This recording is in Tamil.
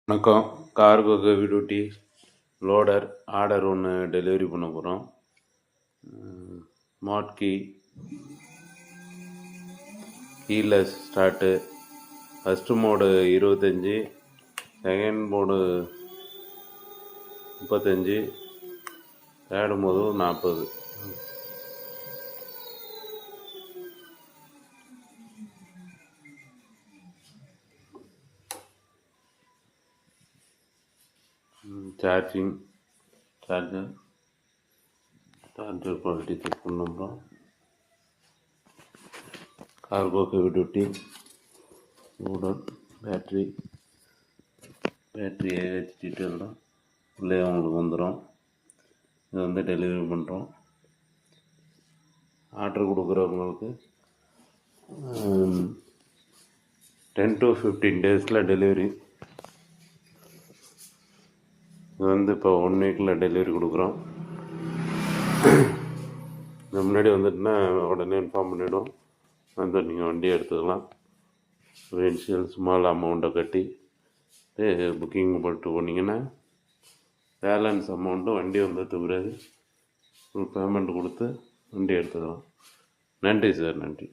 வணக்கம். Cargo heavy duty loader order ஒன்று டெலிவரி பண்ண போகிறோம். Smart keyless start. First mode 25, second mode 35, third mode 40. Charger quality check பண்ணுறோம். Cargo heavy duty loader battery AH detail தான் உள்ளே அவங்களுக்கு வந்துடும். இது வந்து டெலிவரி பண்ணுறோம். ஆர்டர் கொடுக்குறவங்களுக்கு 10 to 15 டேஸில் டெலிவரி. இது வந்து இப்போ 1 வீக்கில் டெலிவரி கொடுக்குறோம். இது முன்னாடி வந்துட்டுனா உடனே இன்ஃபார்ம் பண்ணிவிடும். வந்து நீங்கள் வண்டியை எடுத்துக்கலாம். இனிஷியல் ஸ்மால் அமௌண்ட்டை கட்டி புக்கிங் போட்டு போனீங்கன்னா பேலன்ஸ் அமௌண்ட்டும் வண்டி வந்ததுக்கு பிறகு ஃபுல் பேமெண்ட் கொடுத்து வண்டி எடுத்துக்கலாம். நன்றி சார், நன்றி.